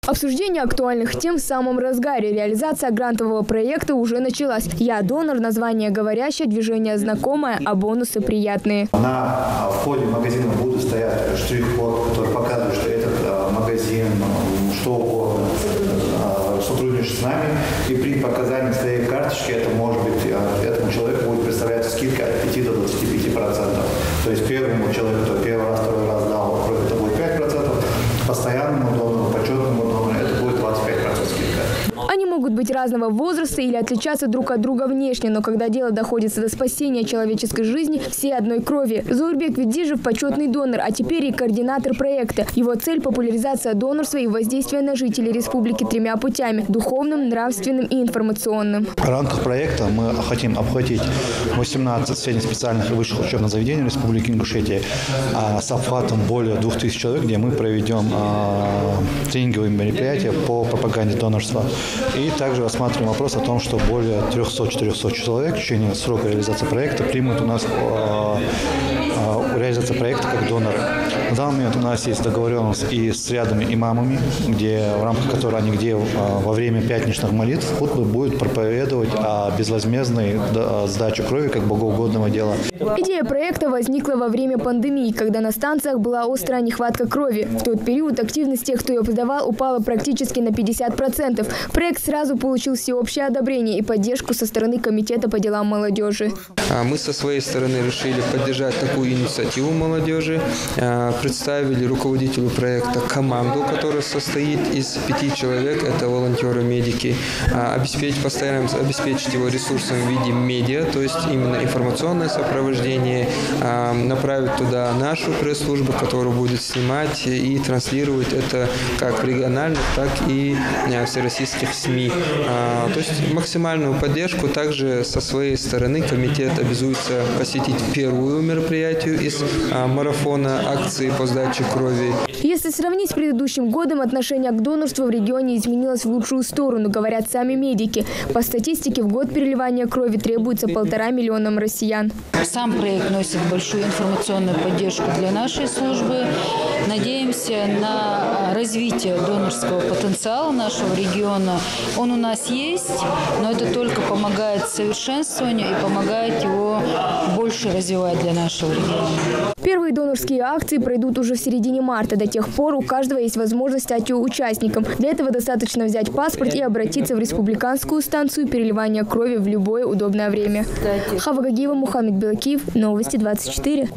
Обсуждение актуальных тем в самом разгаре. Реализация грантового проекта уже началась. «Я донор», название говорящее, движение знакомое, а бонусы приятные. На входе магазина будут стоять штрих-код, который показывает, что этот магазин, что угодно, сотрудничает с нами. И при показании своей карточки это может быть, этому человеку будет представляться скидка от 5 до 25%. То есть первому человеку, кто первый раз, второй раз дал кровь, это будет 5%, постоянному донору, почетному донору это будет 25% скидка. Они могут быть разного возраста или отличаться друг от друга внешне, но когда дело доходит до спасения человеческой жизни, все одной крови. Зоурбек Ведижев – почетный донор, а теперь и координатор проекта. Его цель – популяризация донорства и воздействие на жителей республики 3 путями – духовным, нравственным и информационным. В рамках проекта мы хотим обхватить 18 среднеспециальных и высших учебных заведений Республики Ингушетия с обхватом более 2000 человек, где мы проведем тренинговые мероприятия по пропаганде донорства. И также рассматриваем вопрос о том, что более 300-400 человек в течение срока реализации проекта примут у нас реализацию проекта как доноры. На данный момент у нас есть договоренность и с рядами имамами, в рамках которой они во время пятничных молитв хутбы будут проповедовать о безвозмездной сдаче крови как богоугодного дела. Идея проекта возникла во время пандемии, когда на станциях была острая нехватка крови. В тот период активность тех, кто ее сдавал, упала практически на 50%. Проект сразу получил всеобщее одобрение и поддержку со стороны Комитета по делам молодежи. Мы со своей стороны решили поддержать такую инициативу молодежи. Представили руководителю проекта команду, которая состоит из 5 человек. Это волонтеры-медики. Постараемся обеспечить его ресурсами в виде медиа, то есть именно информационное сопровождение. Направить туда нашу пресс-службу, которая будет снимать и транслировать это как региональных, так и всероссийских СМИ. То есть максимальную поддержку. Также со своей стороны комитет обязуется посетить первую мероприятие из марафона акции по сдаче крови. Если сравнить с предыдущим годом, отношение к донорству в регионе изменилось в лучшую сторону, говорят сами медики. По статистике, в год переливания крови требуется 1,5 миллиона россиян. Сам проект носит большую информационную поддержку для нашей службы. Надеемся на развитие донорского потенциала нашего региона. Он у нас есть, но это только помогает совершенствованию и помогает его больше развивать для нашего региона. Первые донорские акции пройдут уже в середине марта. До тех пор у каждого есть возможность стать ее участником. Для этого достаточно взять паспорт и обратиться в республиканскую станцию переливания крови в любое удобное время. Хава Гагиева, Мухаммед Белакиев, Новости 24.